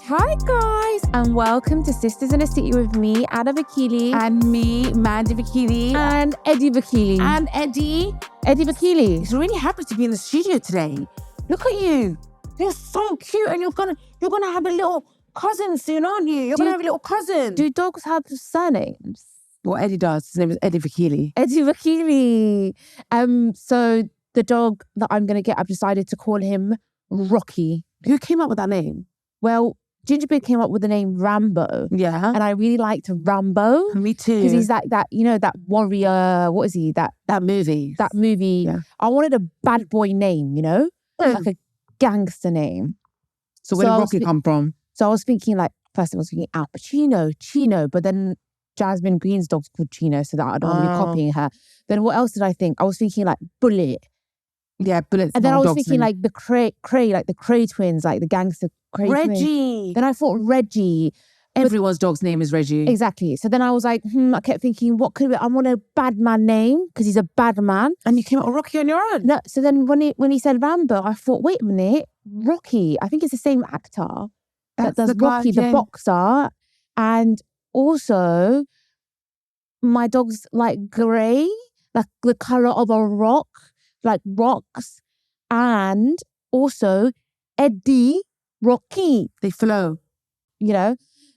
Hi guys, and welcome to Sisters in a City with me, Ada Vakili. And me, Mandi Vakili. And Eddie Vakili. And Eddie Vakili. He's really happy to be in the studio today. Look at you. You're so cute, and you're gonna have a little cousin soon, aren't you? You're gonna have a little cousin. Do dogs have surnames? Well, Eddie does. His name is Eddie Vakili. Eddie Vakili. So the dog that I'm gonna get, I've decided to call him Rocky. Who came up with that name? Well, Gingerbread came up with the name Rambo. Yeah. And I really liked Rambo. Me too. Because he's like that, that warrior, what is he? That movie. That movie. Yeah. I wanted a bad boy name, like a gangster name. So where did Rocky come from? So I was thinking first I was thinking Al Pacino, Chino, but then Jasmine Green's dog's called Chino, so that I don't want to be copying her. Then what else did I think? I was thinking Bullet. Yeah, Bullet's and then I was thinking the Cray, the Cray twins, like the gangster Cray Reggie. Twins. Then I thought Reggie. Everyone's dog's name is Reggie. Exactly. So then I was like, I kept thinking, what could I want a bad man name because he's a bad man. And you came up with Rocky on your own. No. So then when he said Rambo, I thought, wait a minute, Rocky. I think it's the same actor that does Rocky, the boxer, and also my dog's grey, like the color of a rock. Like rocks, and also Eddie Rocky. They flow,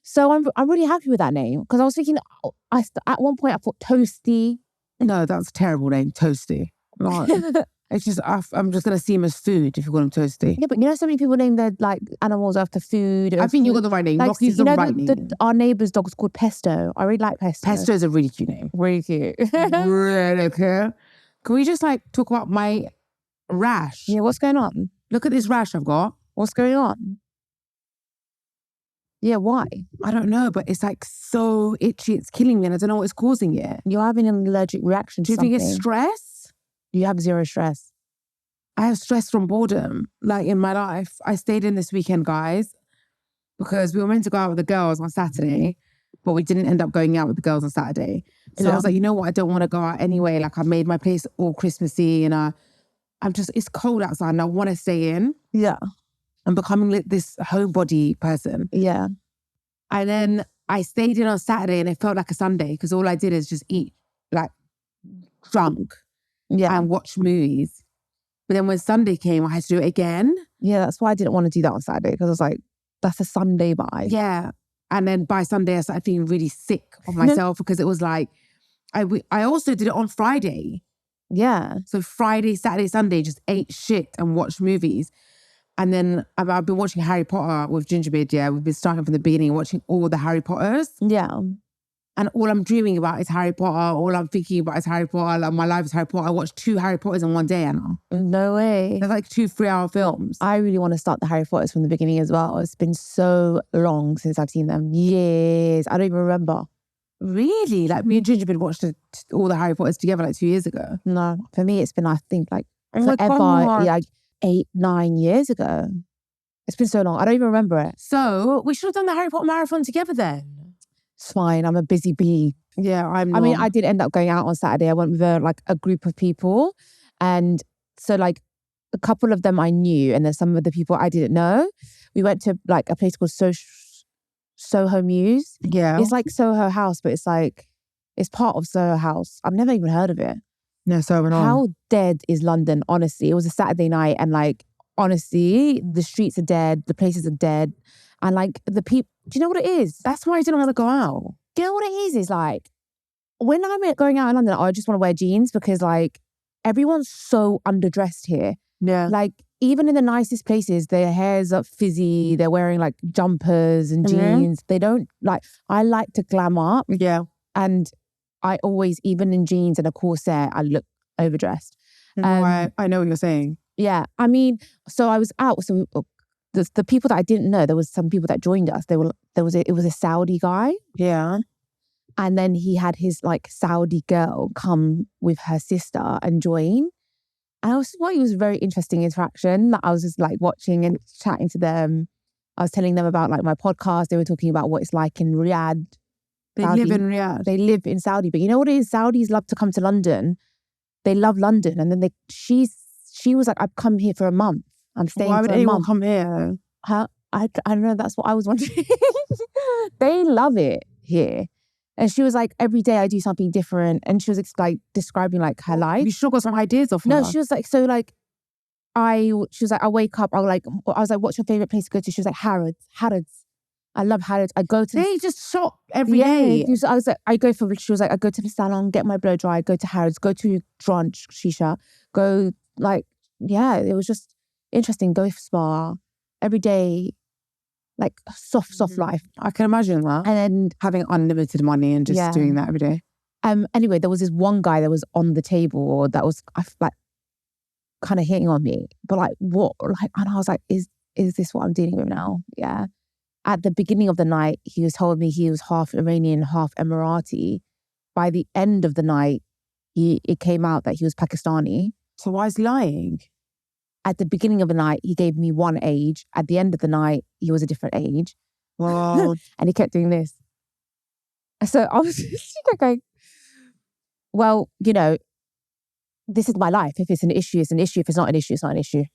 So I'm really happy with that name because I was thinking, at one point I thought Toasty. No, that's a terrible name, Toasty. It's just I'm just gonna see him as food if you call him Toasty. Yeah, but so many people name their animals after food. I think you got the right name. Rocky's the right name. Our neighbour's dog's called Pesto. I really like Pesto. Pesto is a really cute name. Really cute. Really cute. Can we just talk about my rash? Yeah, what's going on? Look at this rash I've got. What's going on? Yeah, why? I don't know, but it's so itchy. It's killing me and I don't know what's causing it. You're having an allergic reaction to something. Do you think it's stress? You have zero stress. I have stress from boredom. In my life, I stayed in this weekend, guys, because we were meant to go out with the girls on Saturday, but we didn't end up going out with the girls on Saturday. So I was like, you know what? I don't want to go out anyway. I made my place all Christmassy and it's cold outside and I want to stay in. Yeah. I'm becoming this homebody person. Yeah. And then I stayed in on Saturday and it felt like a Sunday because all I did is just eat, drunk and watch movies. But then when Sunday came, I had to do it again. Yeah, that's why I didn't want to do that on Saturday because I was like, that's a Sunday vibe. Yeah. And then by Sunday, I started feeling really sick of myself because it was I also did it on Friday. Yeah. So Friday, Saturday, Sunday, just ate shit and watched movies. And then I've been watching Harry Potter with Gingerbread, yeah. We've been starting from the beginning, watching all the Harry Potters. Yeah. And all I'm dreaming about is Harry Potter. All I'm thinking about is Harry Potter. My life is Harry Potter. I watched 2 Harry Potters in one day, Anna. No way. They're 2 3-hour films. I really want to start the Harry Potters from the beginning as well. It's been so long since I've seen them. Years. I don't even remember. Really? Me and Gingerbread watched all the Harry Potters together 2 years ago. No. For me, it's been, I think, forever. 8, 9 years ago. It's been so long. I don't even remember it. So we should have done the Harry Potter marathon together then. It's fine. I'm a busy bee. Yeah, I'm not. I mean, I did end up going out on Saturday. I went with a group of people. And so a couple of them I knew and then some of the people I didn't know. We went to a place called Soho Muse. Yeah. It's Soho House, but it's part of Soho House. I've never even heard of it. No, so we're not. How dead is London, honestly? It was a Saturday night and honestly, the streets are dead, the places are dead. And the people, do you know what it is? That's why I didn't want to go out. Do you know what it is? When I'm going out in London, I just want to wear jeans because everyone's so underdressed here. Yeah. Even in the nicest places, their hair's up fizzy, they're wearing jumpers and jeans. They don't I like to glam up. Yeah. And I always, even in jeans and a corset, I look overdressed. I know what you're saying. Yeah. I mean, so I was out. So the people that I didn't know, there was some people that joined us. It was a Saudi guy. Yeah. And then he had his Saudi girl come with her sister and join. And it was a very interesting interaction. I was just watching and chatting to them. I was telling them about my podcast. They were talking about what it's like in Riyadh. They live in Riyadh. They live in Saudi. But you know what it is? Saudis love to come to London. They love London. And then she was like, I've come here for a month. I'm staying for a month. Why would anyone come here? Huh? I don't know, that's what I was wondering. They love it here. And she was like, every day I do something different. And she was like describing like her life. You sure got some ideas of her? No, she was like, so like, I wake up, I was like, what's your favorite place to go to? She was like, Harrods. I love Harrods. I go to... They just shop every day. I was like, she was like, I go to the salon, get my blow dry, go to Harrods, go to Drunch, Shisha, go like, yeah, it was just interesting. Go spa every day, like soft life. I can imagine that. And then having unlimited money and just doing that every day. Anyway, there was this one guy that was on the table that was like kind of hitting on me, but like what? Like, and I was like, is this what I'm dealing with now? Yeah. At the beginning of the night, he was told me he was half Iranian, half Emirati. By the end of the night, it came out that he was Pakistani. So why is he lying? At the beginning of the night, he gave me one age. At the end of the night, he was a different age. Wow. And he kept doing this. So I was just going, well, you know, this is my life. If it's an issue, it's an issue. If it's not an issue, it's not an issue.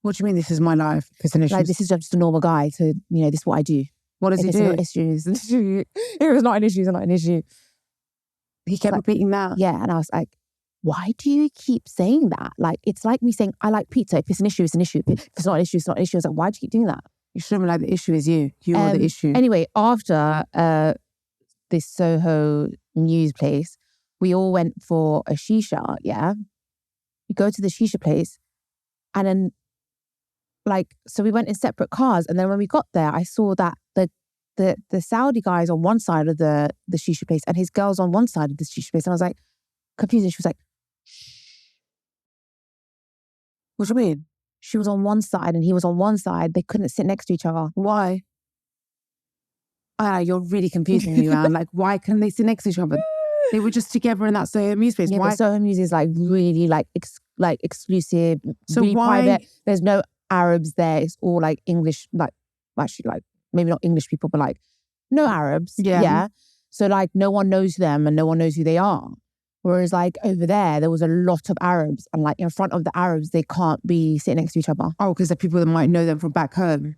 What do you mean this is my life? If it's an issue? Like, this is just a normal guy. So, you know, this is what I do. What does he do? It's an issue. If it's not an issue, it's not an issue. He kept repeating that. Yeah. And I was like, why do you keep saying that? Like, it's like me saying, I like pizza. If it's an issue, it's an issue. If it's not an issue, it's not an issue. I was like, why do you keep doing that? You shouldn't be like, the issue is you. You are the issue. Anyway, after this Soho news place, we all went for a shisha, yeah? We go to the shisha place and then so we went in separate cars. And then when we got there, I saw that the Saudi guy's on one side of the shisha place and his girl's on one side of the shisha place. And I was like, confused. And she was like, what do you mean? She was on one side and he was on one side. They couldn't sit next to each other. Why? You're really confusing me, man. Like, why couldn't they sit next to each other? They were just together in that Soho Muse place. Yeah, why? but Soho Muse is like really like exclusive, so really why... private. There's no Arabs there. It's all like English, like actually like maybe not English people, but like no Arabs. Yeah. So like no one knows them and no one knows who they are. Whereas like over there was a lot of Arabs and like in front of the Arabs, they can't be sitting next to each other. Oh, because the people that might know them from back home.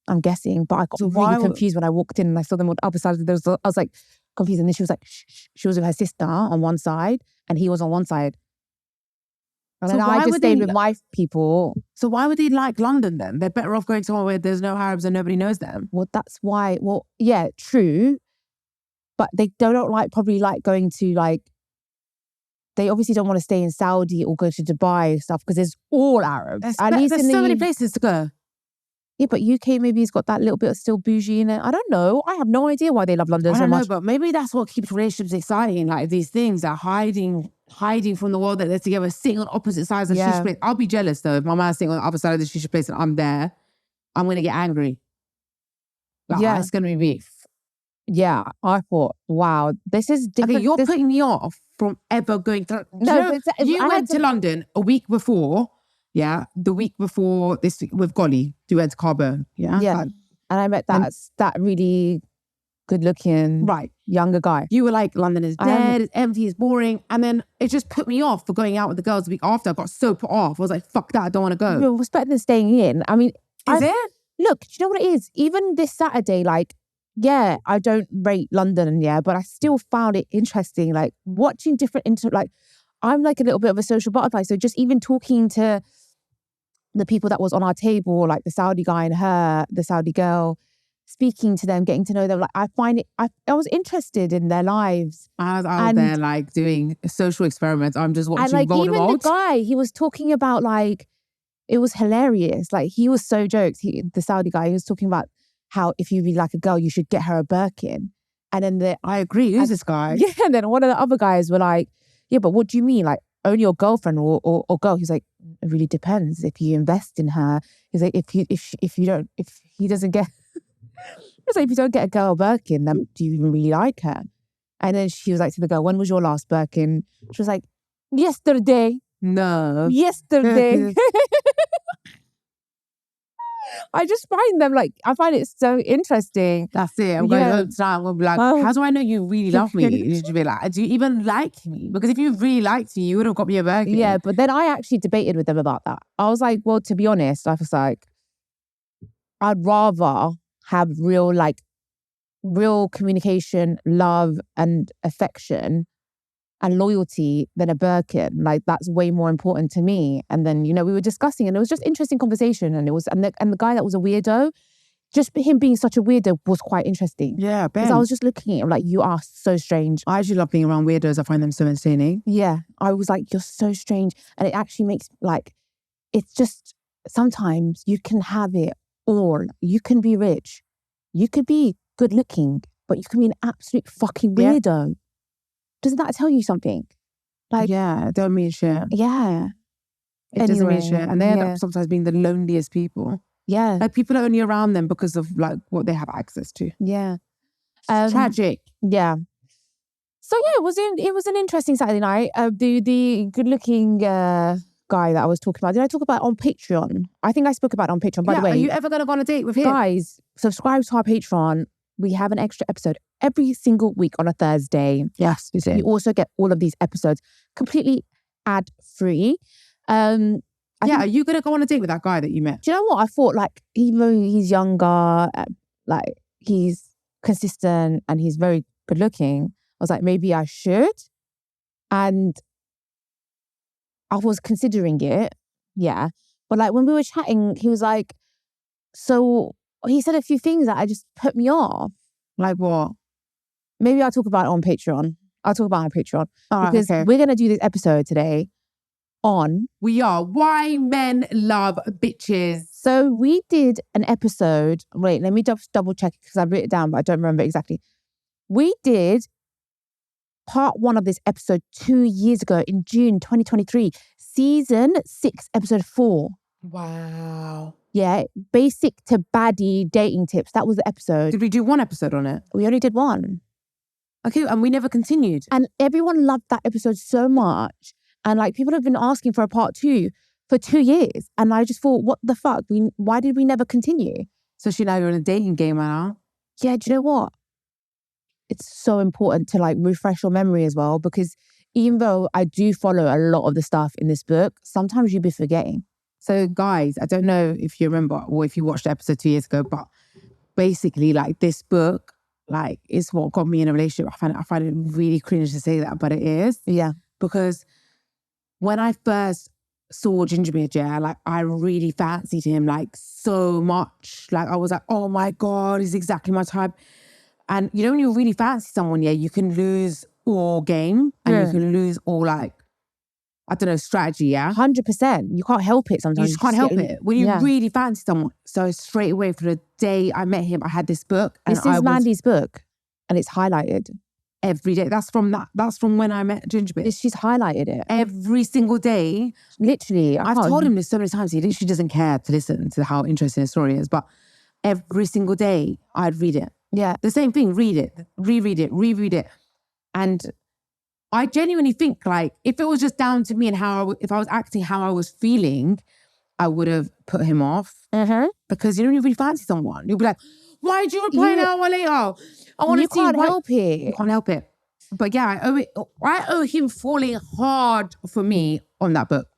I'm guessing. But I got really confused when I walked in and I saw them on the other side. I was like confused. And then she was like, shh. She was with her sister on one side and he was on one side. And then I just stayed with my people. So why would they like London then? They're better off going somewhere where there's no Arabs and nobody knows them. Well, that's why. Well, yeah, true. But they don't probably like going to like, they obviously don't want to stay in Saudi or go to Dubai and stuff because there's all Arabs. There's so many places to go. Yeah, but UK maybe has got that little bit of still bougie in it. I don't know. I have no idea why they love London so much. I don't know, but maybe that's what keeps relationships exciting. Like these things are hiding from the world that they're together, sitting on opposite sides of the shisha place. I'll be jealous though. If my man's sitting on the other side of the shisha place and I'm there, I'm going to get angry. Like, it's going to be beef. Yeah, I thought, wow, this is different. Okay, you're putting me off from ever going to... You went to London a week before, the week before this with Golly. You went to Carbone, Yeah, and I met that really good-looking younger guy. You were like, London is dead, it's empty, it's boring. And then it just put me off for going out with the girls the week after. I got so put off. I was like, fuck that, I don't want to go. It was better than staying in. I mean... Is it? Look, do you know what it is? Even this Saturday, like, yeah, I don't rate London, but I still found it interesting, like watching different I'm like a little bit of a social butterfly. So just even talking to the people that was on our table, like the Saudi guy and the Saudi girl, speaking to them, getting to know them, like I find it, I was interested in their lives. I was there like doing social experiments. I'm just watching. And like even the guy, he was talking about like, it was hilarious. Like he was so jokes. The Saudi guy, he was talking about how if you really like a girl, you should get her a Birkin. And then I agree. Who's this guy? Yeah, and then one of the other guys were like, yeah, but what do you mean? Like only your girlfriend or girl? He's like, it really depends. If you invest in her, he's like, if he doesn't get, he's like, if you don't get a girl a Birkin, then do you even really like her? And then she was like to the girl, when was your last Birkin? She was like, yesterday. No. Yesterday. I just find them I find it so interesting. That's it. I'm going home tonight. I'm going to be like, how do I know you really love me? You should be like, do you even like me? Because if you really liked me, you would have got me a Birkin. Yeah, but then I actually debated with them about that. I was like, well, to be honest, I was like, I'd rather have real communication, love and affection and loyalty than a Birkin. Like, that's way more important to me. And then, we were discussing, and it was just interesting conversation. And the guy that was a weirdo, just him being such a weirdo was quite interesting. Yeah, Ben. Because I was just looking at him like, you are so strange. I actually love being around weirdos. I find them so entertaining. Yeah. I was like, you're so strange. And it actually makes, it's just, sometimes you can have it all. You can be rich. You could be good looking, but you can be an absolute fucking weirdo. Yeah. Doesn't that tell you something? Yeah, it don't mean shit. Yeah. It doesn't mean shit. And they end up sometimes being the loneliest people. Yeah. Like, people are only around them because of what they have access to. Yeah. Tragic. Yeah. So it was an interesting Saturday night. The good looking guy that I was talking about, did I talk about it on Patreon? I think I spoke about it on Patreon. By the way, are you ever going to go on a date with him? Guys, subscribe to our Patreon. We have an extra episode every single week on a Thursday. Yes, you do. You also get all of these episodes completely ad-free. Are you going to go on a date with that guy that you met? Do you know what? I thought, even though he's younger, he's consistent and he's very good looking, I was like, maybe I should. And I was considering it. Yeah. But when we were chatting, he was like, so he said a few things that just put me off. Like what? Maybe I'll talk about it on Patreon. I'll talk about it on Patreon. Because we're going to do this episode today on... We are Why Men Love Bitches. So we did an episode... Wait, let me just double check it because I've written it down, but I don't remember exactly. We did part 1 of this episode 2 years ago in June 2023. Season 6, episode 4. Wow. Yeah, basic to baddie dating tips. That was the episode. Did we do 1 episode on it? We only did 1. Okay, and we never continued. And everyone loved that episode so much. And people have been asking for a part 2 for 2 years. And I just thought, what the fuck? Why did we never continue? So now you're in a dating game now? Yeah, do you know what? It's so important to refresh your memory as well, because even though I do follow a lot of the stuff in this book, sometimes you'll be forgetting. So guys, I don't know if you remember or if you watched the episode 2 years ago, but basically this book, is what got me in a relationship. I find it really cringe to say that, but it is. Yeah. Because when I first saw Gingerbeard, I really fancied him so much. I was like, oh my God, he's exactly my type. And when you really fancy someone, you can lose all game and you can lose all I don't know, strategy, 100%. You can't help it sometimes. You just can't help it. When you really fancy someone. So straight away from the day I met him, I had this book. And this is Mandi's book. And it's highlighted. Every day. That's from when I met Gingerbeard. She's highlighted it. Every single day. Literally. I've told him this so many times. He literally doesn't care to listen to how interesting his story is. But every single day, I'd read it. Yeah. The same thing. Read it. Reread it. And I genuinely think if it was just down to me and if I was acting how I was feeling, I would have put him off. Mm-hmm. Because you don't really fancy someone. You'll be like, why did you reply an hour later? I want to see. You can't help it. You can't help it. But yeah, I owe him falling hard for me on that book.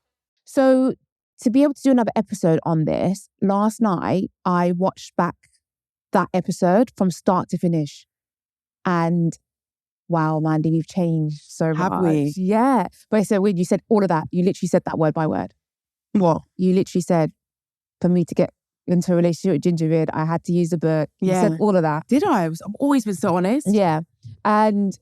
So to be able to do another episode on this, last night I watched back that episode from start to finish. And wow, Mandi, we've changed so much. Have we? Yeah. But it's so weird. You said all of that. You literally said that word by word. What? You literally said, for me to get into a relationship with Gingerbeard, I had to use the book. You said all of that. Did I? I've always been so honest. Yeah. And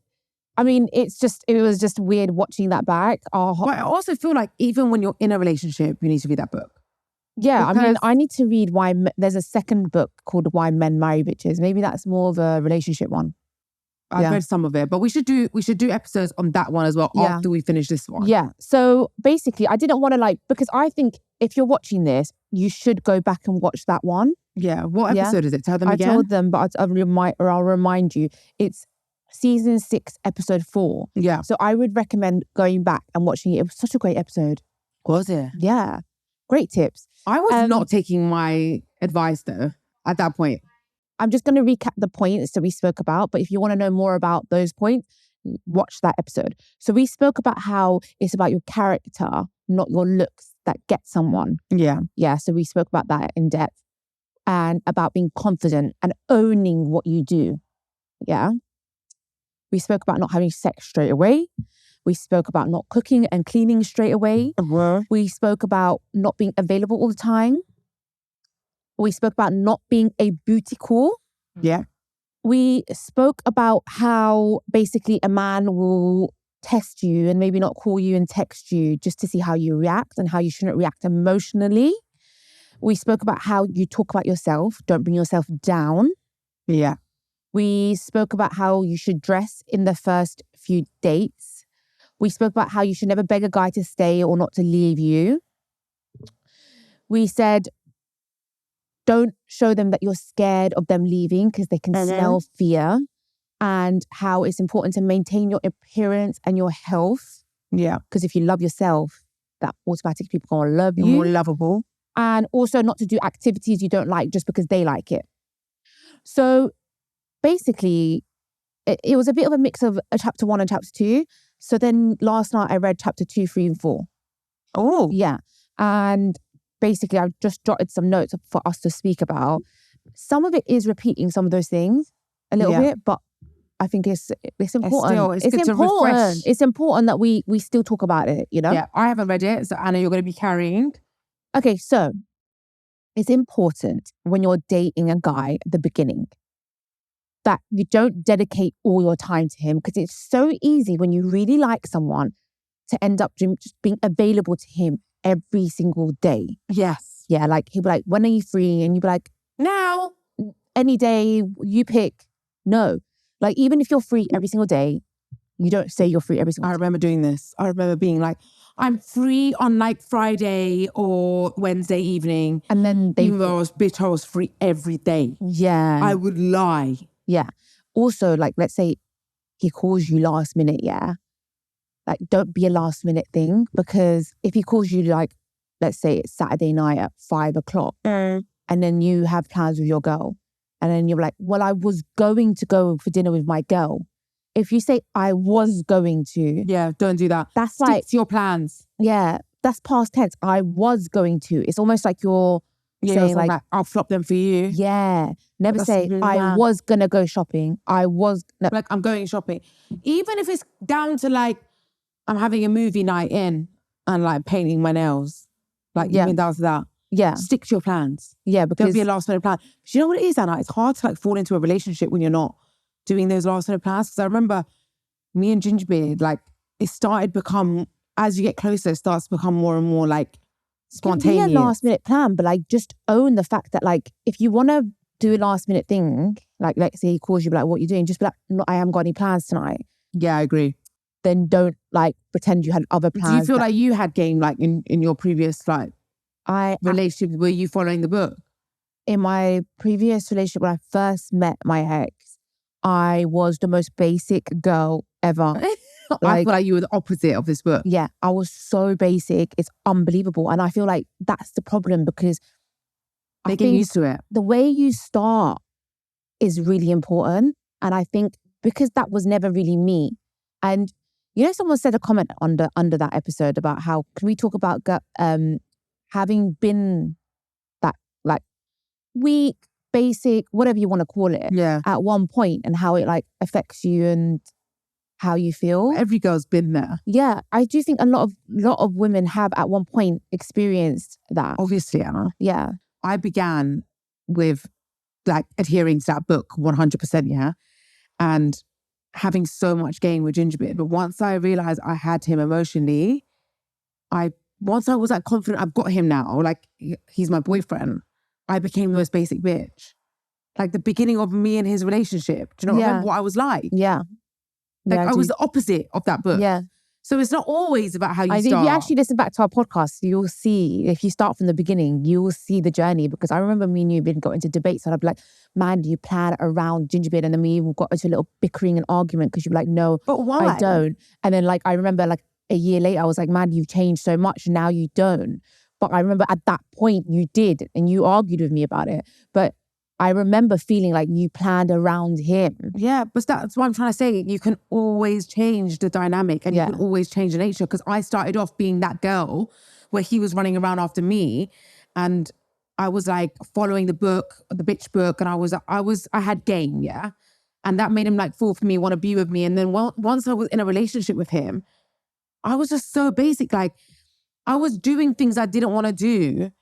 I mean, it was just weird watching that back. But I also feel even when you're in a relationship, you need to read that book. Yeah, because I mean, I need to read there's a second book called Why Men Marry Bitches. Maybe that's more of a relationship one. I've read some of it, but we should do episodes on that one as well after we finish this one. Yeah. So basically, I didn't want to because I think if you're watching this, you should go back and watch that one. Yeah. What episode is it? Tell them again. I told them, but I'll remind you. It's season 6, episode 4. Yeah. So I would recommend going back and watching it. It was such a great episode. Was it? Yeah. Great tips. I was not taking my advice though at that point. I'm just going to recap the points that we spoke about. But if you want to know more about those points, watch that episode. So we spoke about how it's about your character, not your looks, that get someone. Yeah. Yeah. So we spoke about that in depth. and about being confident and owning what you do. Yeah. We spoke about not having sex straight away. We spoke about not cooking and cleaning straight away. We spoke about not being available all the time. We spoke about not being a booty call. Yeah. We spoke about how basically a man will test you and maybe not call you and text you just to see how you react and how you shouldn't react emotionally. We spoke about how you talk about yourself. Don't bring yourself down. Yeah. We spoke about how you should dress in the first few dates. We spoke about how you should never beg a guy to stay or not to leave you. We said, don't show them that you're scared of them leaving because they can smell fear, and how it's important to maintain your appearance and your health. Yeah. Because if you love yourself, that automatically people are going to love you. You're more lovable. And also not to do activities you don't like just because they like it. So basically, it was a bit of a mix of a chapter 1 and chapter 2. So then last night I read chapter 2, 3 and 4. Oh. Yeah. And basically I've just jotted some notes for us to speak about. Some of it is repeating some of those things a little bit, but I think it's important. It's good to refresh. It's important that we still talk about it, you know? Yeah, I haven't read it. So Anna, you're going to be carrying. Okay, so it's important when you're dating a guy at the beginning that you don't dedicate all your time to him, because it's so easy when you really like someone to end up just being available to him every single day. Yes. Yeah, like he'll be like, when are you free? And you'll be like, now, any day, you pick. No. Like, even if you're free every single day, you don't say you're free every single day. I remember doing this. I remember being like, I'm free on like Friday or Wednesday evening. And then even though I was free every day. Yeah. I would lie. Yeah. Also, like, let's say he calls you last minute, yeah? Like, don't be a last minute thing, because if he calls you, like, let's say it's Saturday night at 5 o'clock and then you have plans with your girl and then you're like, well, I was going to go for dinner with my girl. If you say, I was going to. Yeah, don't do that. That's Stick like, to your plans. Yeah, that's past tense. I was going to. It's almost like you're saying like, I'll flop them for you. Yeah. Never say, I was going to go shopping. Like, I'm going shopping. Even if it's down to like, I'm having a movie night in and like painting my nails. Like, even down to that. Yeah. Stick to your plans. Yeah, because... Don't be a last minute plan. But you know what it is, Anna? It's hard to like fall into a relationship when you're not doing those last minute plans. Because I remember me and Gingerbeard, like, it started become, as you get closer, it starts to become more and more like spontaneous. It can be a last minute plan, but like, just own the fact that like, if you want to do a last minute thing, like, let's say he calls you, like, what are you doing? Just be like, no, I haven't got any plans tonight. Yeah, I agree. Then don't like pretend you had other plans. Do you feel like you had game like in your previous like relationship? Were you following the book? In my previous relationship, when I first met my ex, I was the most basic girl ever. I feel like you were the opposite of this book. Yeah, I was so basic. It's unbelievable. And I feel like that's the problem, because they get used to it. The way you start is really important. And I think because that was never really me. And you know, someone said a comment under that episode about how, can we talk about having been that like weak, basic, whatever you want to call it, at one point, and how it like affects you and how you feel. Every girl's been there. Yeah, I do think a lot of women have at one point experienced that. Obviously, Anna. Yeah. I began with like adhering to that book 100%, yeah, and having so much gain with Gingerbeard. But once I realized I had him emotionally, once I was like confident I've got him now, like he's my boyfriend, I became the most basic bitch. Like the beginning of me and his relationship. Do you know remember what I was like? Yeah. Like I was the opposite of that book. Yeah. So it's not always about how you start. If you actually listen back to our podcast, you'll see, if you start from the beginning, you will see the journey. Because I remember me and you got into debates and I'd be like, man, do you plan around Gingerbeard? And then we got into a little bickering and argument because you'd be like, no, but why? I don't. And then like, I remember like a year later, I was like, man, you've changed so much. Now you don't. But I remember at that point you did, and you argued with me about it. But I remember feeling like you planned around him. Yeah, but that's what I'm trying to say. You can always change the dynamic, and you can always change the nature. Because I started off being that girl where he was running around after me, and I was like following the bitch book, and I had game, yeah. And that made him like fall for me, want to be with me. And then once I was in a relationship with him, I was just so basic. Like I was doing things I didn't want to do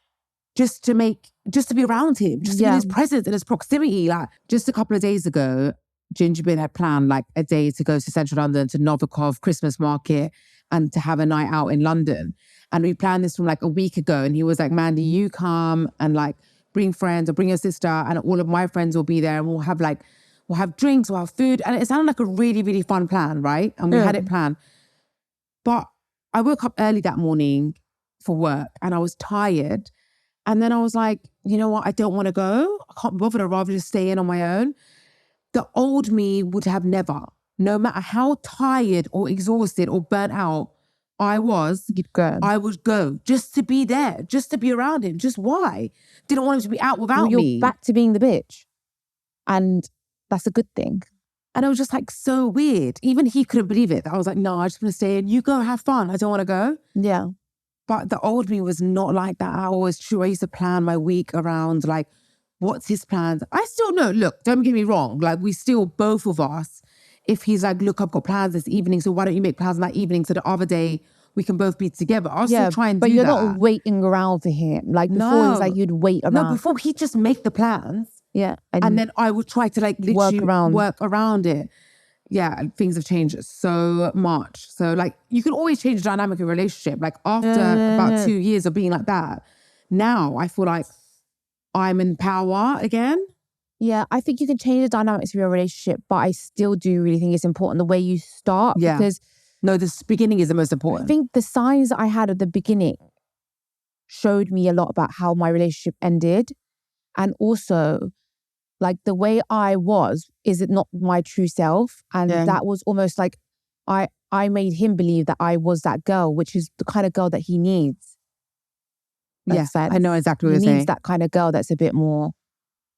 just to be around him, just to be in his presence and his proximity. Like just a couple of days ago, Gingerbread had planned like a day to go to Central London to Novikov Christmas market and to have a night out in London. And we planned this from like a week ago. And he was like, Mandy, you come and like bring friends or bring your sister and all of my friends will be there and we'll have drinks, we'll have food. And it sounded like a really, really fun plan, right? And we had it planned. But I woke up early that morning for work and I was tired. And then I was like, you know what? I don't want to go. I can't be bothered. I'd rather just stay in on my own. The old me would have never, no matter how tired or exhausted or burnt out I was, you'd go. I would go just to be there, just to be around him. Just why? Didn't want him to be out without me. You're back to being the bitch. And that's a good thing. And it was just like so weird. Even he couldn't believe it. I was like, no, I just want to stay in. You go have fun. I don't want to go. Yeah. But the old me was not like that. I used to plan my week around like, what's his plans? I still know, look, don't get me wrong. Like we still, both of us, if he's like, look, I've got plans this evening, so why don't you make plans that evening so the other day we can both be together. I'll still try and do that. But you're not waiting around for him. Like before, it was like you'd wait around. No, before he'd just make the plans. Yeah. And then I would try to like literally work around it. Yeah, things have changed so much. So like you can always change the dynamic of a relationship. Like after about 2 years of being like that, now I feel like I'm in power again. Yeah, I think you can change the dynamics of your relationship, but I still do really think it's important the way you start. Yeah. Because no, this beginning is the most important. I think the signs that I had at the beginning showed me a lot about how my relationship ended. And also, like the way I was, is it not my true self? And that was almost like I made him believe that I was that girl, which is the kind of girl that he needs. Yes, I know exactly what you're saying. He needs that kind of girl that's a bit more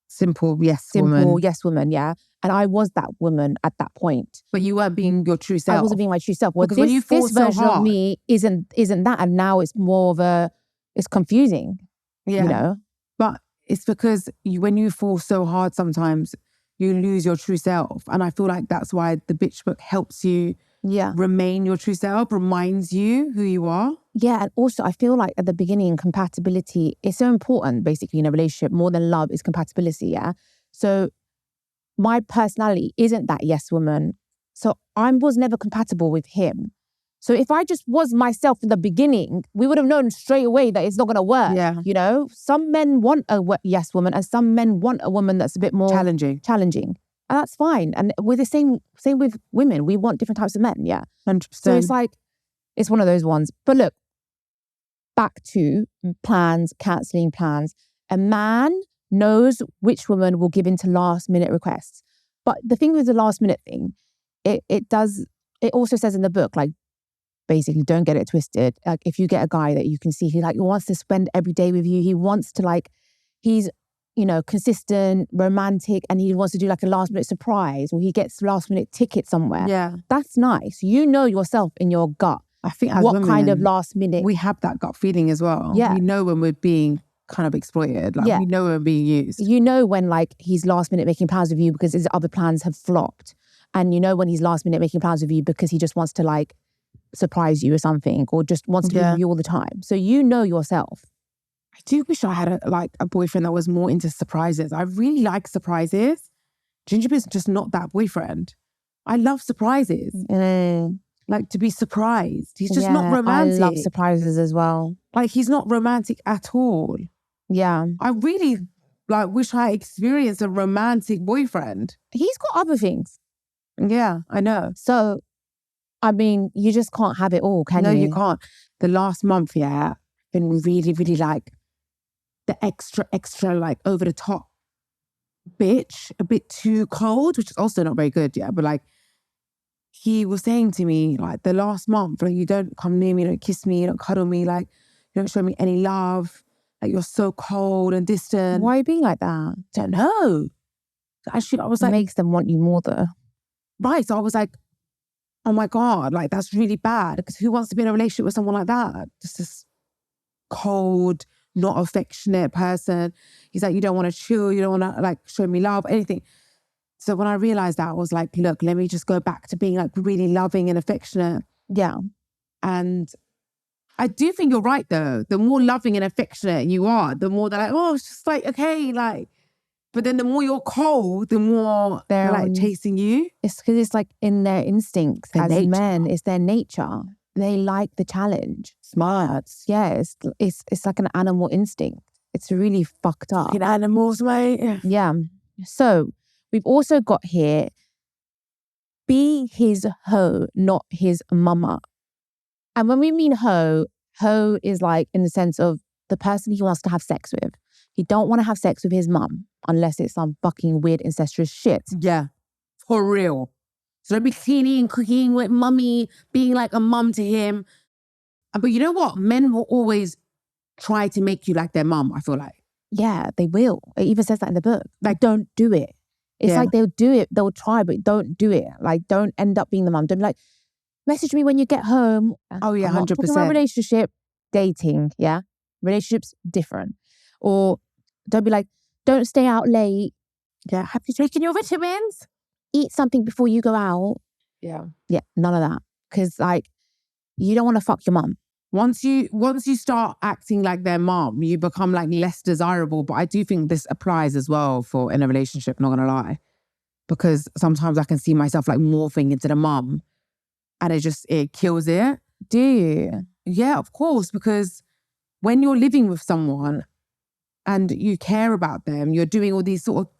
simple, yes woman, yeah. And I was that woman at that point. But you weren't being your true self. I wasn't being my true self. Well, because when you fall this so version hard, of me isn't that, and now it's more of it's confusing. Yeah. You know? But it's because when you fall so hard sometimes, you lose your true self. And I feel like that's why the bitch book helps you remain your true self, reminds you who you are. Yeah, and also I feel like at the beginning, compatibility is so important basically in a relationship. More than love is compatibility, yeah? So my personality isn't that yes woman. So I was never compatible with him. So if I just was myself in the beginning, we would have known straight away that it's not going to work. Yeah. You know, some men want a yes woman and some men want a woman that's a bit more challenging. And that's fine. And we're the same with women. We want different types of men, yeah. 100%. So it's like, it's one of those ones. But look, back to plans, cancelling plans. A man knows which woman will give in to last minute requests. But the thing with the last minute thing, it also says in the book, like, basically, don't get it twisted. Like, if you get a guy that you can see, he wants to spend every day with you. He wants to he's, consistent, romantic, and he wants to do like a last minute surprise, or he gets last minute ticket somewhere. Yeah. That's nice. You know yourself in your gut. I think as what women, kind of last minute. We have that gut feeling as well. Yeah. We know when we're being kind of exploited. Like we know when we're being used. You know when he's last minute making plans with you because his other plans have flopped. And you know when he's last minute making plans with you because he just wants to surprise you or something, or just wants to be with you all the time. So you know yourself. I do wish I had a boyfriend that was more into surprises. I really like surprises. Gingerbeard's just not that boyfriend. I love surprises. Like to be surprised. He's just not romantic. I love surprises as well. He's not romantic at all. Yeah. I really wish I experienced a romantic boyfriend. He's got other things. Yeah, I know. So I mean, you just can't have it all, can you? No, you can't. The last month, been really, really the extra, over the top bitch, a bit too cold, which is also not very good, But he was saying to me, the last month, you don't come near me, you don't kiss me, you don't cuddle me, you don't show me any love, you're so cold and distant. Why are you being like that? Don't know. Actually, I was it makes them want you more though. Right, so I was like, oh my God, that's really bad. Because who wants to be in a relationship with someone like that? Just this cold, not affectionate person. He's like, you don't want to chill, you don't want to like show me love, anything. So when I realized that, I was like, look, let me just go back to being like really loving and affectionate. Yeah. And I do think you're right though. The more loving and affectionate you are, the more they're like, oh, it's just like, okay, like, but then the more you're cold, the more they're like chasing you. It's because it's like in their instincts Their as nature. men, it's their nature. They like the challenge. Smart. Yeah, it's like an animal instinct. It's really fucked up. Fucking animals, mate. Yeah. So we've also got here, be his hoe, not his mama. And when we mean hoe is like in the sense of the person he wants to have sex with. He don't want to have sex with his mum unless it's some fucking weird incestuous shit. Yeah, for real. So don't be cleaning and cooking with mummy, being like a mum to him. But you know what? Men will always try to make you like their mum, I feel like. Yeah, they will. It even says that in the book. Like, don't do it. It's like they'll do it, they'll try, but don't do it. Like, don't end up being the mum. Don't be like, message me when you get home. Oh yeah, 100%. Talking about relationship, dating, yeah? Relationships, different. Or don't be like, don't stay out late. Yeah, have you taken your vitamins? Eat something before you go out. Yeah. Yeah, none of that. Because like, you don't want to fuck your mum. Once you start acting like their mom, you become like less desirable. But I do think this applies as well for in a relationship, not gonna lie. Because sometimes I can see myself like morphing into the mom and it kills it. Do you? Yeah, of course. Because when you're living with someone and you care about them, you're doing all these sort of,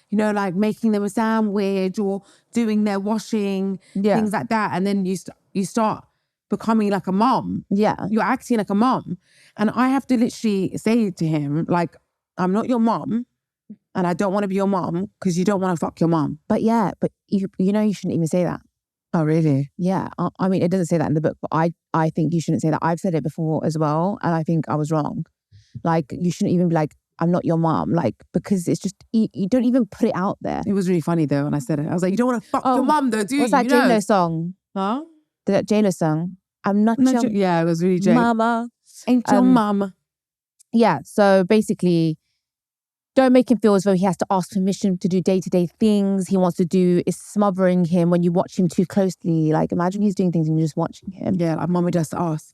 you know, like making them a sandwich or doing their washing, things like that. And then you start becoming like a mom. Yeah. You're acting like a mom. And I have to literally say to him, like, I'm not your mom and I don't want to be your mom because you don't want to fuck your mom. But yeah, but you know you shouldn't even say that. Oh, really? Yeah. I mean, it doesn't say that in the book, but I think you shouldn't say that. I've said it before as well. And I think I was wrong. Like, you shouldn't even be like, I'm not your mom. Like, because it's just, you don't even put it out there. It was really funny though when I said it. I was like, you don't want to fuck your mom though, do you? What's that J-Lo song? Huh? That J-Lo song? I'm not your yeah, it was really J. mama. Ain't your mama. Yeah, so basically, don't make him feel as though he has to ask permission to do day-to-day things he wants to do. Is smothering him when you watch him too closely. Like, imagine he's doing things and you're just watching him. Yeah, like mommy does to us.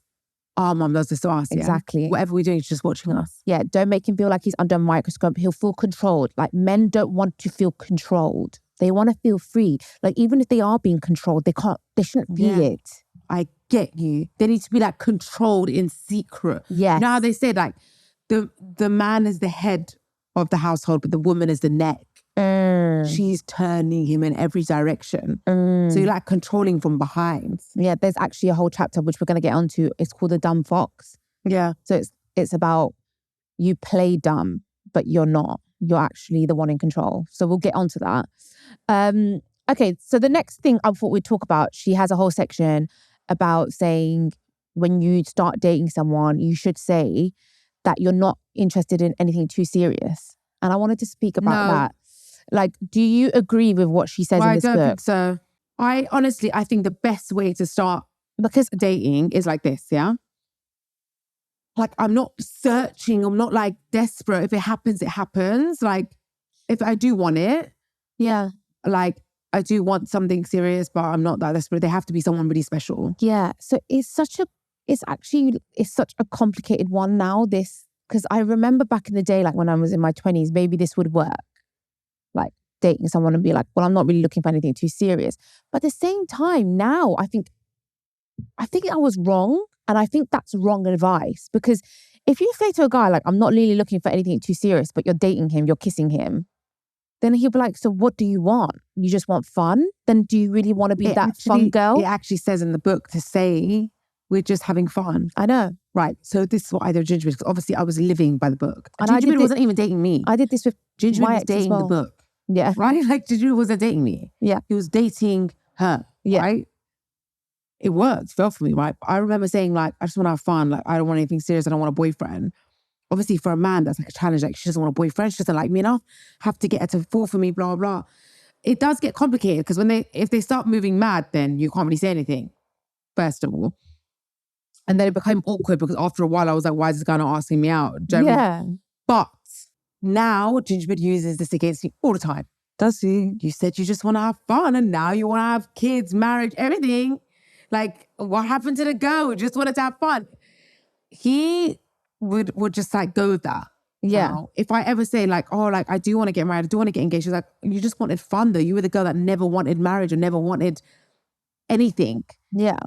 Our mum does this to us. Exactly. Yeah? Whatever we're doing, she's just watching us. Yeah, don't make him feel like he's under a microscope. He'll feel controlled. Like, men don't want to feel controlled. They want to feel free. Like, even if they are being controlled, they shouldn't feel it. I get you. They need to be like controlled in secret. Yeah. You know how they say like the man is the head of the household, but the woman is the neck. She's turning him in every direction. So you're like controlling from behind. Yeah, there's actually a whole chapter which we're going to get onto. It's called The Dumb Fox. Yeah. So it's about you play dumb, but you're not. You're actually the one in control. So we'll get onto that. Okay, so the next thing I thought we'd talk about, she has a whole section about saying when you start dating someone, you should say that you're not interested in anything too serious. And I wanted to speak about that. Like, do you agree with what she says in this book? I don't think so. I think the best way to start dating is like this, yeah? Like, I'm not searching. I'm not like desperate. If it happens, it happens. Like, if I do want it, like, I do want something serious, but I'm not that desperate. They have to be someone really special. Yeah. So it's such a complicated one now, this, because I remember back in the day, like when I was in my 20s, maybe this would work. Like dating someone and be like, well, I'm not really looking for anything too serious. But at the same time, now I think I was wrong. And I think that's wrong advice. Because if you say to a guy, like, I'm not really looking for anything too serious, but you're dating him, you're kissing him, then he'll be like, so what do you want? You just want fun? Then do you really want to be fun girl? It actually says in the book to say, we're just having fun. I know. Right. So this is what I did with Ginger, because obviously I was living by the book. And Ginger wasn't even dating me. I did this with Ginger was dating the book. Yeah. Right? Like Ginger wasn't dating me. Yeah. He was dating her. Yeah. Right? It worked, fell for me, right? But I remember saying like, I just want to have fun. Like, I don't want anything serious. I don't want a boyfriend. Obviously for a man, that's like a challenge. Like, she doesn't want a boyfriend. She doesn't like me enough. Have to get her to fall for me, blah, blah. It does get complicated because if they start moving mad, then you can't really say anything, first of all. And then it became awkward because after a while I was like, why is this guy not asking me out? Yeah. But now Gingerbread uses this against me all the time. Does he? You said you just want to have fun and now you want to have kids, marriage, everything. Like, what happened to the girl who just wanted to have fun? He would just like go with that. Yeah. Now, if I ever say like, oh, like I do want to get married, I do want to get engaged. She's like, you just wanted fun though. You were the girl that never wanted marriage or never wanted anything. Yeah.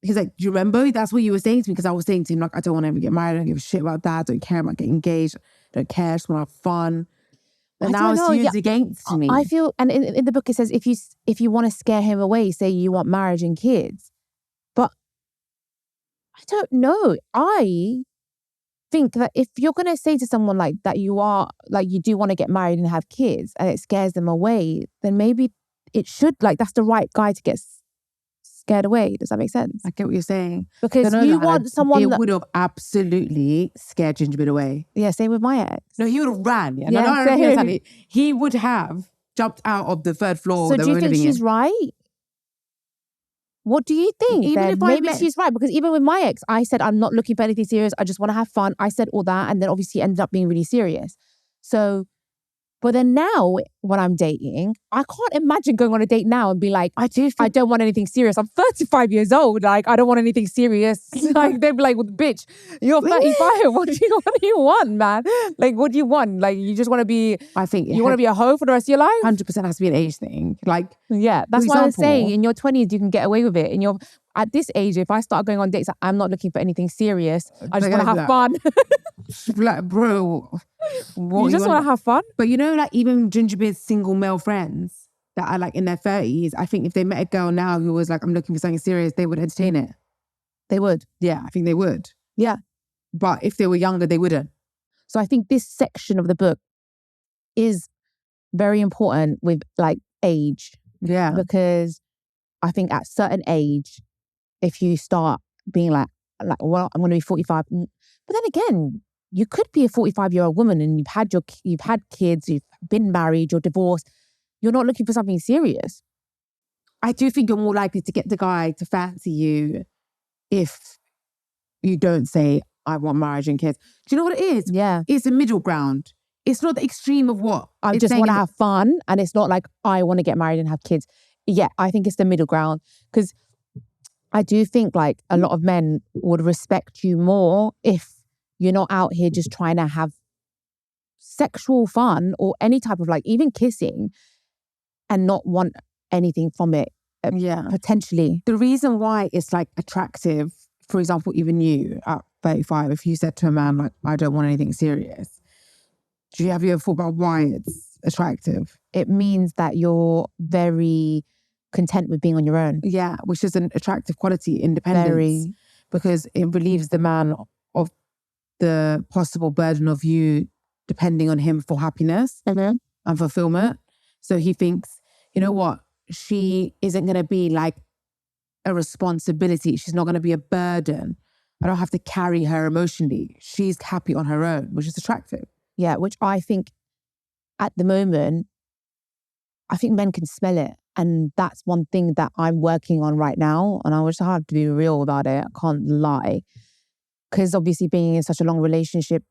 He's like, do you remember? That's what you were saying to me, because I was saying to him, like, I don't want to ever get married. I don't give a shit about that. I don't care about getting engaged. I don't care. I just want to have fun. And now it's used against me. I feel, and in the book it says, if you want to scare him away, say you want marriage and kids. But I don't know. I think that if you're going to say to someone like that, you do want to get married and have kids, and it scares them away, then maybe it should, like, that's the right guy to get scared away. Does that make sense? I get what you're saying. Because you want someone it would have absolutely scared Gingerbread away. Yeah, same with my ex. No, he would have ran. Yeah, no, he would have jumped out of the third floor. So do you think she's right? What do you think? Maybe she's right, because even with my ex, I said I'm not looking for anything serious. I just want to have fun. I said all that, and then obviously ended up being really serious. So. But then now, when I'm dating, I can't imagine going on a date now and be like, I don't want anything serious. I'm 35 years old. Like, I don't want anything serious. Like, they'd be like, well, bitch, you're 35. What do you want, man? Like, what do you want? Like, you just want to be, I think you want to be a hoe for the rest of your life? 100% has to be an age thing. Like, yeah, that's why I'm saying in your 20s, you can get away with it. At this age, if I start going on dates, I'm not looking for anything serious. I just want to have fun. Like, bro, you just want to have fun. But you know, like even Gingerbread's single male friends that are like in their 30s, I think if they met a girl now who was like, I'm looking for something serious, they would entertain it. They would. Yeah, I think they would. Yeah. But if they were younger, they wouldn't. So I think this section of the book is very important with like age. Yeah. Because I think at certain age, if you start being like, well, I'm going to be 45. But then again, you could be a 45-year-old woman and you've had kids, you've been married, you're divorced. You're not looking for something serious. I do think you're more likely to get the guy to fancy you if you don't say, I want marriage and kids. Do you know what it is? Yeah. It's a middle ground. It's not the extreme of what? I just want to have fun, and it's not like I want to get married and have kids. Yeah, I think it's the middle ground, because I do think like a lot of men would respect you more if you're not out here just trying to have sexual fun or any type of like even kissing and not want anything from it. Yeah. Potentially. The reason why it's like attractive, for example, even you at 35, if you said to a man like, I don't want anything serious, have you ever thought about why it's attractive? It means that you're very content with being on your own. Yeah, which is an attractive quality, independence. Very. Because it relieves the man of the possible burden of you depending on him for happiness and fulfillment. So he thinks, you know what? She isn't going to be like a responsibility. She's not going to be a burden. I don't have to carry her emotionally. She's happy on her own, which is attractive. Yeah, which I think at the moment, I think men can smell it. And that's one thing that I'm working on right now. And I wish I had to be real about it. I can't lie. Because obviously being in such a long relationship,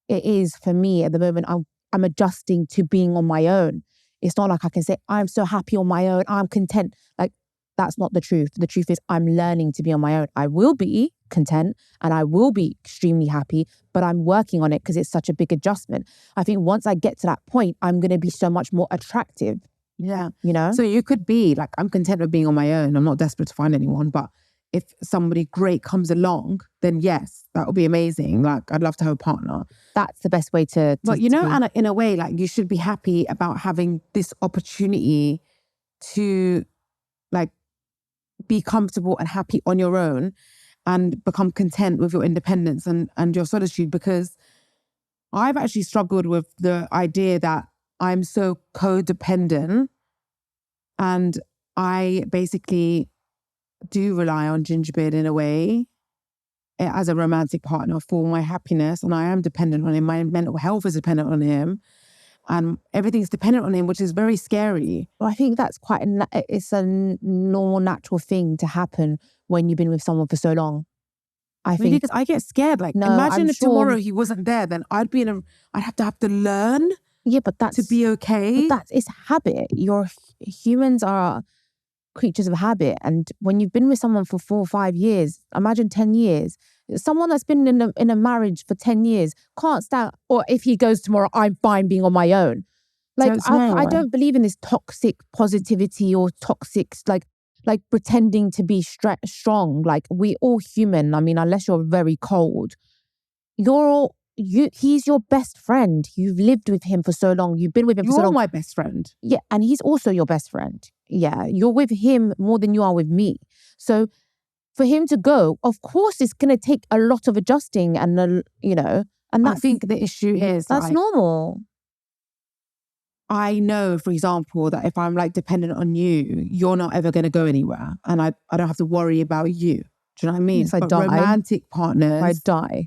it is for me at the moment, I'm adjusting to being on my own. It's not like I can say, I'm so happy on my own, I'm content. Like, that's not the truth. The truth is I'm learning to be on my own. I will be content and I will be extremely happy, but I'm working on it because it's such a big adjustment. I think once I get to that point, I'm going to be so much more attractive. Yeah. You know? So you could be like, I'm content with being on my own. I'm not desperate to find anyone, but if somebody great comes along, then yes, that would be amazing. Like, I'd love to have a partner. That's the best way to but you know, Anna, in a way, like you should be happy about having this opportunity to like be comfortable and happy on your own and become content with your independence and your solitude, because I've actually struggled with the idea that I'm so codependent and I basically do rely on Gingerbread in a way as a romantic partner for my happiness, and I am dependent on him. My mental health is dependent on him and everything's dependent on him, which is very scary. Well, I think that's it's a normal, natural thing to happen when you've been with someone for so long. I think because I get scared. Like, imagine if tomorrow he wasn't there, then I'd have to learn. Yeah, but that's to be okay. But it's habit. Humans are creatures of habit, and when you've been with someone for 4 or 5 years, imagine 10 years. Someone that's been in a marriage for 10 years can't stand. Or if he goes tomorrow, I'm fine being on my own. Like I don't believe in this toxic positivity or toxic like pretending to be strong. Like we all human. I mean, unless you're very cold, he's your best friend. You've lived with him for so long. You've been with him for so long. You're my best friend. Yeah, and he's also your best friend. Yeah, you're with him more than you are with me. So for him to go, of course, it's going to take a lot of adjusting, and and I think the issue is that's normal. I know, for example, that if I'm like dependent on you, you're not ever going to go anywhere, and I don't have to worry about you. Do you know what I mean? If I die, romantic partners, I die.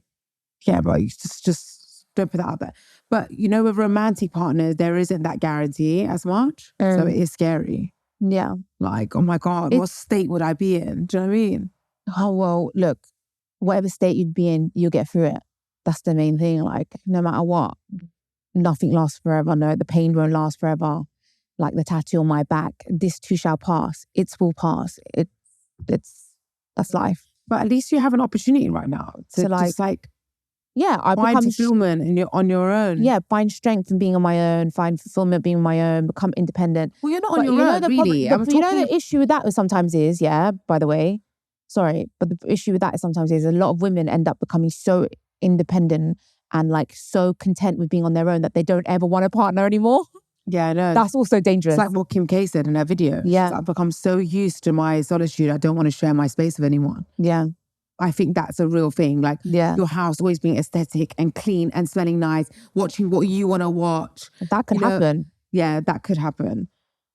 Yeah, but you just don't put that out there. But with romantic partners, there isn't that guarantee as much, so it is scary. Yeah, like, oh my God, what state would I be in? Do you know what I mean? Oh well, look, whatever state you'd be in, you'll get through it. That's the main thing. Like, no matter what. Nothing lasts forever. No, the pain won't last forever. Like the tattoo on my back, this too shall pass. It will pass. That's life. But at least you have an opportunity right now to find fulfillment on your own. Yeah, find strength in being on my own. Find fulfillment being on my own. Become independent. Well, you're not on your own, really. The issue with that sometimes is, by the way, sorry, but the issue with that sometimes is a lot of women end up becoming so independent and like so content with being on their own that they don't ever want a partner anymore. Yeah, I know. That's also dangerous. It's like what Kim K said in her video. Yeah. I've become so used to my solitude, I don't want to share my space with anyone. Yeah. I think that's a real thing. Like your house always being aesthetic and clean and smelling nice, watching what you want to watch. That could happen. Yeah, that could happen.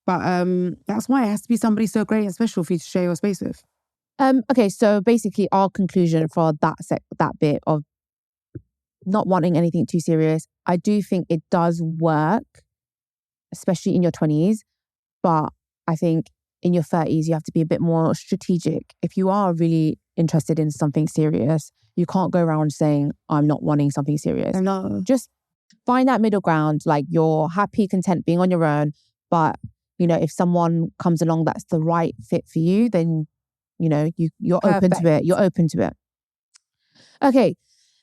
But that's why it has to be somebody so great and special for you to share your space with. Okay, so basically our conclusion for that bit of not wanting anything too serious, I do think it does work, especially in your 20s. But I think in your 30s, you have to be a bit more strategic. If you are really interested in something serious, you can't go around saying, I'm not wanting something serious. No. Just find that middle ground. Like you're happy, content being on your own. But, if someone comes along that's the right fit for you, then, you're open to it. You're open to it. Okay.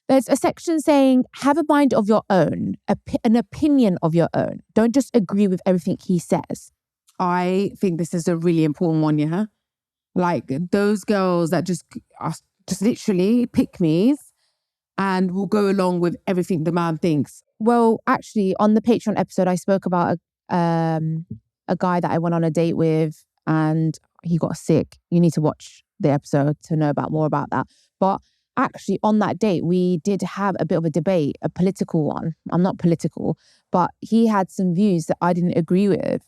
There's a section saying, have a mind of your own, an opinion of your own. Don't just agree with everything he says. I think this is a really important one, yeah? Like those girls that just literally pick me's and will go along with everything the man thinks. Well, actually, on the Patreon episode, I spoke about a guy that I went on a date with and he got sick. You need to watch the episode to know more about that. But actually, on that date, we did have a bit of a debate, a political one. I'm not political, but he had some views that I didn't agree with.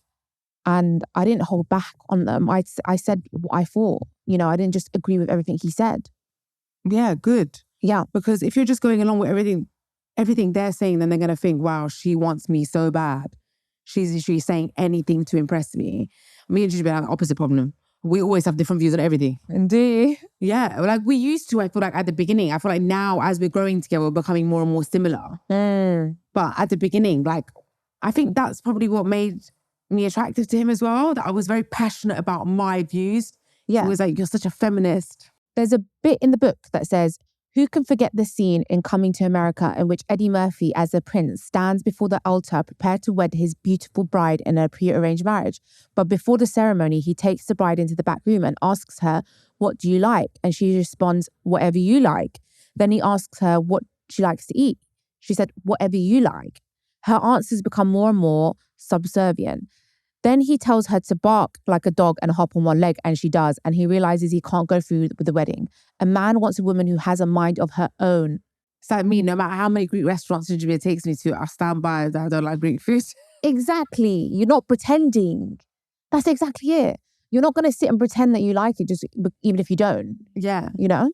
And I didn't hold back on them. I said what I thought. I didn't just agree with everything he said. Yeah, good. Yeah. Because if you're just going along with everything they're saying, then they're going to think, wow, she wants me so bad. She's literally saying anything to impress me. Me and Gigi have the opposite problem. We always have different views on everything. Indeed. Yeah. Like we used to, I feel like at the beginning. I feel like now as we're growing together, we're becoming more and more similar. But at the beginning, like, I think that's probably what made me attractive to him as well. That I was very passionate about my views. Yeah. He was like, you're such a feminist. There's a bit in the book that says, who can forget the scene in Coming to America in which Eddie Murphy as a prince stands before the altar prepared to wed his beautiful bride in a pre-arranged marriage. But before the ceremony, he takes the bride into the back room and asks her, what do you like? And she responds, whatever you like. Then he asks her what she likes to eat. She said, whatever you like. Her answers become more and more subservient. Then he tells her to bark like a dog and hop on one leg, and she does. And he realizes he can't go through with the wedding. A man wants a woman who has a mind of her own. It's like me, no matter how many Greek restaurants Ginger takes me to, I stand by that I don't like Greek food. Exactly. You're not pretending. That's exactly it. You're not going to sit and pretend that you like it, just even if you don't. Yeah.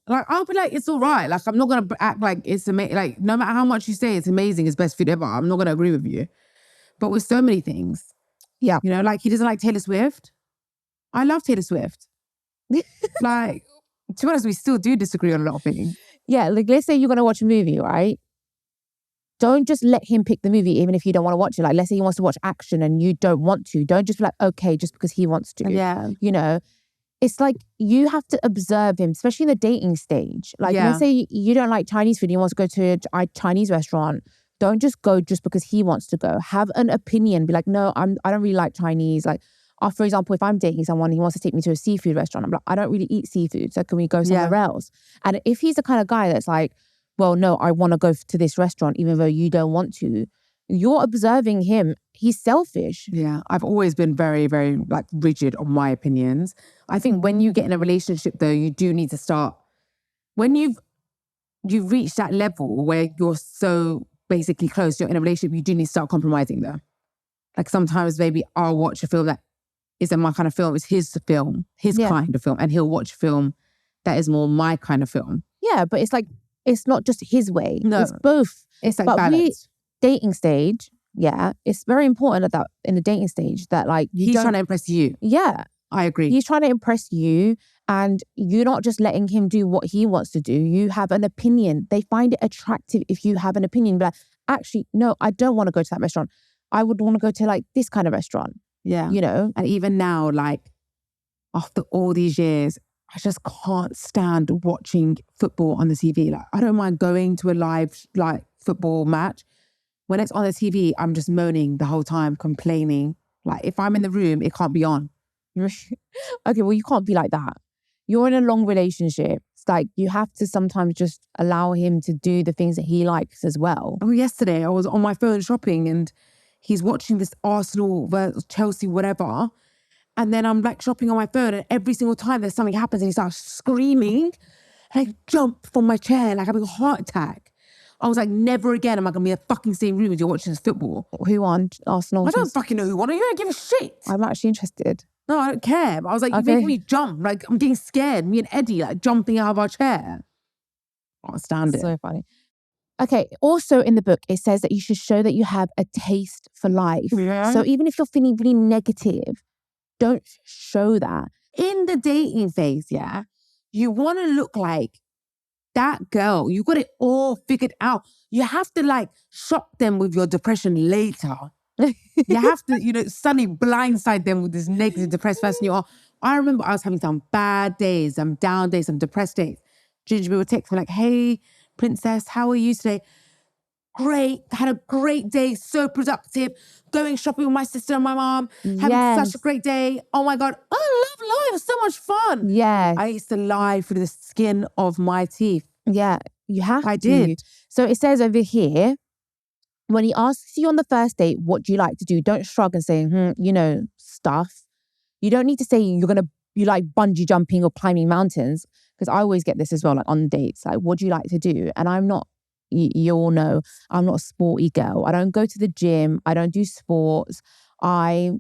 Like, I'll be like, it's all right. Like, I'm not going to act like it's amazing. Like, no matter how much you say it's amazing, it's best food ever, I'm not going to agree with you. But with so many things. Yeah. Like he doesn't like Taylor Swift. I love Taylor Swift. Like, to be honest, we still do disagree on a lot of things. Yeah, like let's say you're going to watch a movie, right? Don't just let him pick the movie even if you don't want to watch it. Like, let's say he wants to watch action and you don't want to. Don't just be like, okay, just because he wants to. Yeah. You know, it's like you have to observe him, especially in the dating stage. Like, let's say you don't like Chinese food and you want to go to a Chinese restaurant. Don't just go just because he wants to go. Have an opinion. Be like, no, I don't really like Chinese. Like, for example, if I'm dating someone, he wants to take me to a seafood restaurant. I'm like, I don't really eat seafood. So can we go somewhere else? And if he's the kind of guy that's like, well, no, I want to go to this restaurant even though you don't want to. You're observing him. He's selfish. Yeah, I've always been very, very like rigid on my opinions. I think when you get in a relationship though, you do need to start, when you've reached that level where you're so basically close, you're in a relationship, you do need to start compromising though. Like sometimes maybe I'll watch a film that isn't my kind of film, it's his film, his kind of film, and he'll watch a film that is more my kind of film. Yeah, but it's like, it's not just his way. No. It's both. It's like balance. Dating stage, it's very important that in the dating stage that like he's trying to impress you. Yeah. I agree. He's trying to impress you and you're not just letting him do what he wants to do. You have an opinion. They find it attractive if you have an opinion. But actually, no, I don't want to go to that restaurant. I would want to go to like this kind of restaurant. Yeah. You know? And even now, like after all these years, I just can't stand watching football on the TV. Like, I don't mind going to a live like football match. When it's on the TV, I'm just moaning the whole time, complaining. Like if I'm in the room, it can't be on. Okay, well, you can't be like that. You're in a long relationship. It's like you have to sometimes just allow him to do the things that he likes as well. Oh, yesterday I was on my phone shopping and he's watching this Arsenal versus Chelsea, whatever. And then I'm like shopping on my phone and every single time there's something happens and he starts screaming and I jump from my chair like I'm having a heart attack. I was like, never again am I going to be in the fucking same room as you're watching this football. Who won? Arsenal? I don't fucking know who won. You don't give a shit. I'm actually interested. No, I don't care. But I was like, you're making me jump. Like, I'm getting scared. Me and Eddie, like, jumping out of our chair. I can't stand it. So funny. Okay, also in the book, it says that you should show that you have a taste for life. Yeah. So even if you're feeling really negative, don't show that. In the dating phase, you want to look like that girl. You got it all figured out. You have to, like, shock them with your depression later. You have to, suddenly blindside them with this negative, depressed person you are. I remember I was having some bad days, some down days, some depressed days. Ginger would text me like, hey, princess, how are you today? Great, had a great day, so productive, going shopping with my sister and my mom, having such a great day. Oh my God, I love life, it's so much fun. Yeah. I used to lie through the skin of my teeth. Yeah, you have to. I did. So it says over here, when he asks you on the first date, what do you like to do? Don't shrug and say, stuff. You don't need to say you like bungee jumping or climbing mountains. Because I always get this as well, like on dates, like, what do you like to do? And I'm not, you all know, I'm not a sporty girl. I don't go to the gym. I don't do sports. I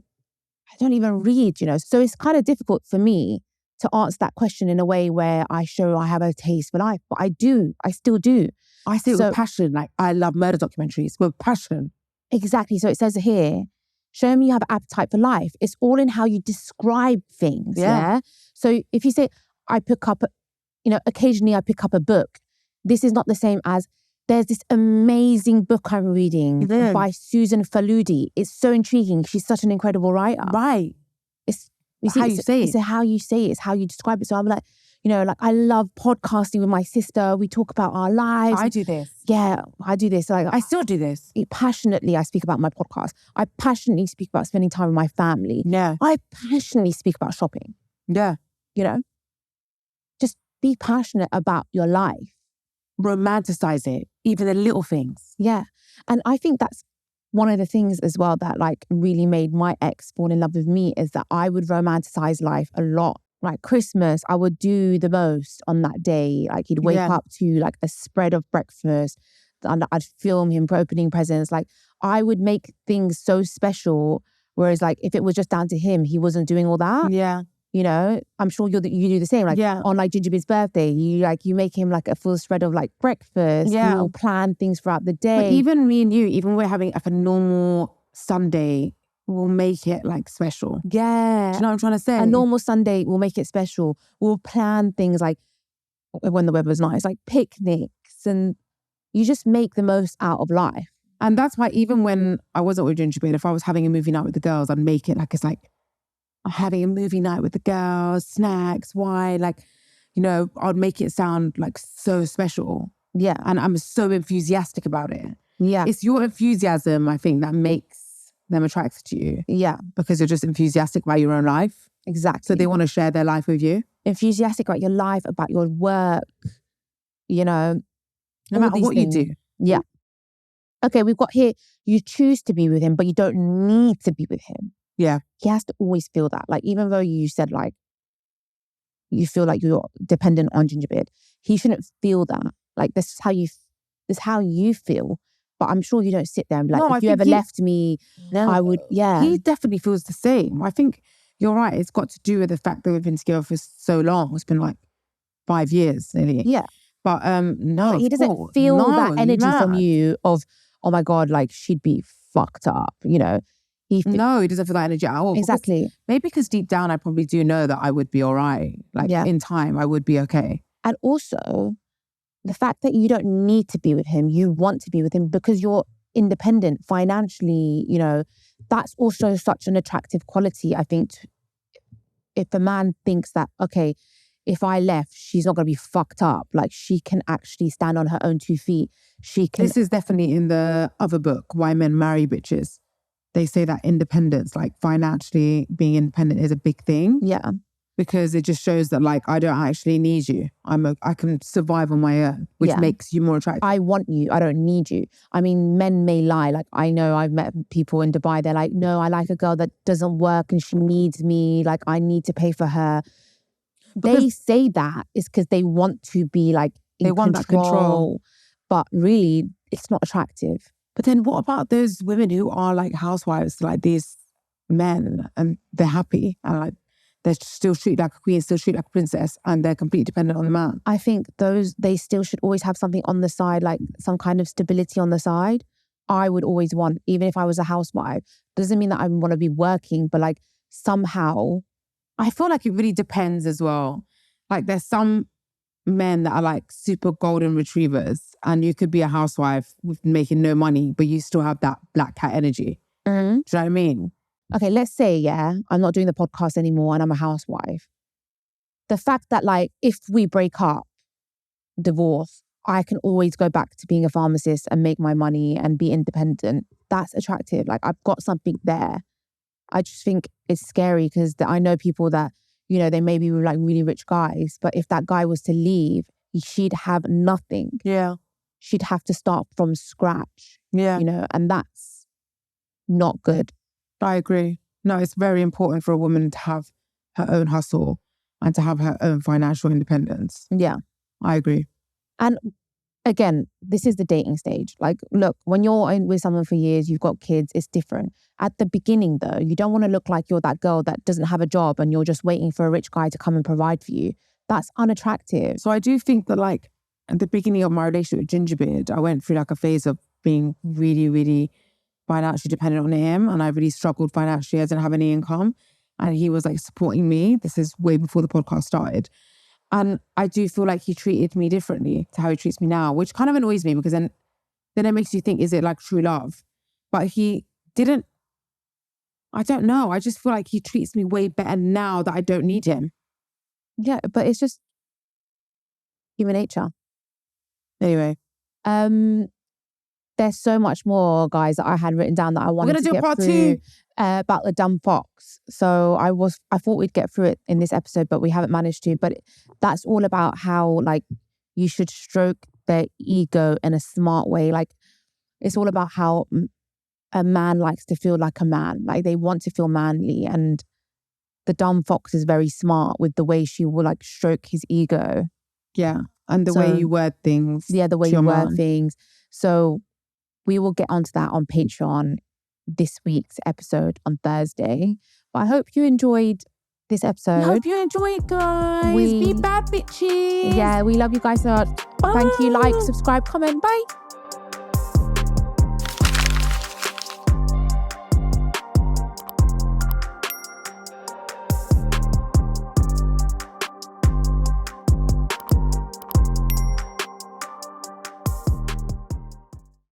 don't even read, So it's kind of difficult for me to answer that question in a way where I show I have a taste for life. But I do. I still do. I say it with passion. Like, I love murder documentaries with passion. Exactly. So it says here, show me you have an appetite for life. It's all in how you describe things. Yeah. So if you say, I pick up, occasionally I pick up a book. This is not the same as, there's this amazing book I'm reading by Susan Faludi. It's so intriguing. She's such an incredible writer. Right. It's how you say it. It's how you say it. It's how you describe it. So I'm like, I love podcasting with my sister. We talk about our lives. I do this. Yeah, I do this. Like, I still do this. Passionately, I speak about my podcast. I passionately speak about spending time with my family. Yeah. I passionately speak about shopping. Yeah. Just be passionate about your life. Romanticize it, even the little things. Yeah. And I think that's one of the things as well that like really made my ex fall in love with me is that I would romanticize life a lot. Like Christmas, I would do the most on that day. Like he'd wake up to like a spread of breakfast and I'd film him opening presents. Like I would make things so special. Whereas like if it was just down to him, he wasn't doing all that. Yeah. I'm sure you do the same. Like on like Gingerbeard's birthday, you make him like a full spread of like breakfast. Yeah. You'll plan things throughout the day. But even me and you, even we're having like a normal Sunday, we'll make it like special. Yeah. Do you know what I'm trying to say? A normal Sunday, we'll make it special. We'll plan things like when the weather's nice, like picnics, and you just make the most out of life. And that's why even when I wasn't with Gingerbread, if I was having a movie night with the girls, I'd make it like it's like I'm having a movie night with the girls, snacks, wine, like, you know, I'd make it sound like so special. Yeah. And I'm so enthusiastic about it. Yeah. It's your enthusiasm, I think, that makes them attracted to you. Yeah. Because you're just enthusiastic about your own life. Exactly. So they want to share their life with you. Enthusiastic about your life, about your work, you know. No matter what you do. Yeah. Okay, we've got here, you choose to be with him, but you don't need to be with him. Yeah. He has to always feel that. Like, even though you said, like, you feel like you're dependent on Gingerbread, he shouldn't feel that. Like, this is how you feel. But I'm sure you don't sit there and be like, if you ever left me, I would, yeah. He definitely feels the same. I think you're right. It's got to do with the fact that we've been together for so long. It's been like 5 years nearly. Yeah. But no, but he doesn't feel that energy from you of, oh my God, like she'd be fucked up, you know. No, he doesn't feel that energy at all. Exactly. Maybe because deep down I probably do know that I would be all right. Like in time, I would be okay. And also, the fact that you don't need to be with him, you want to be with him because you're independent financially, you know, that's also such an attractive quality, I think. If a man thinks that, okay, if I left, she's not going to be fucked up. Like, she can actually stand on her own 2 feet. She can. This is definitely in the other book, Why Men Marry Bitches. They say that independence, like financially being independent is a big thing. Yeah. Because it just shows that, like, I don't actually need you. I can survive on my own, which makes you more attractive. I want you. I don't need you. I mean, men may lie. Like, I know I've met people in Dubai. They're like, no, I like a girl that doesn't work and she needs me. Like, I need to pay for her. They say that is because they want to be like they want that control. But really, it's not attractive. But then what about those women who are like housewives, like these men, and they're happy and like they're still treated like a queen, still treated like a princess, and they're completely dependent on the man? I think they still should always have something on the side, like some kind of stability on the side. I would always want, even if I was a housewife, doesn't mean that I want to be working, but like somehow. I feel like it really depends as well. Like there's some men that are like super golden retrievers and you could be a housewife with making no money, but you still have that black cat energy. Mm-hmm. Do you know what I mean? Okay, let's say, I'm not doing the podcast anymore and I'm a housewife. The fact that like, if we break up, divorce, I can always go back to being a pharmacist and make my money and be independent. That's attractive. Like, I've got something there. I just think it's scary because I know people that, you know, they may be like really rich guys, but if that guy was to leave, she'd have nothing. Yeah. She'd have to start from scratch. Yeah. You know, and that's not good. I agree. No, it's very important for a woman to have her own hustle and to have her own financial independence. Yeah. I agree. And again, this is the dating stage. Like, look, when you're with someone for years, you've got kids, it's different. At the beginning, though, you don't want to look like you're that girl that doesn't have a job and you're just waiting for a rich guy to come and provide for you. That's unattractive. So I do think that, like, at the beginning of my relationship with Gingerbread, I went through like a phase of being really, really financially dependent on him. And I really struggled financially. I didn't have any income. And he was like supporting me. This is way before the podcast started. And I do feel like he treated me differently to how he treats me now, which kind of annoys me because then it makes you think, is it like true love? But he didn't, I don't know. I just feel like he treats me way better now that I don't need him. Yeah, but it's just human nature. Anyway. There's so much more, guys, that I had written down that I wanted to get through about the dumb fox. So I thought we'd get through it in this episode, but we haven't managed to. But that's all about how, like, you should stroke their ego in a smart way. Like, it's all about how a man likes to feel like a man. Like, they want to feel manly. And the dumb fox is very smart with the way she will, like, stroke his ego. Yeah. And the way you word things. Yeah, the way you word things. So we will get onto that on Patreon this week's episode on Thursday. But I hope you enjoyed this episode. I hope you enjoyed, guys. Be bad bitches. Yeah, we love you guys so much. Bye. Thank you. Like, subscribe, comment. Bye.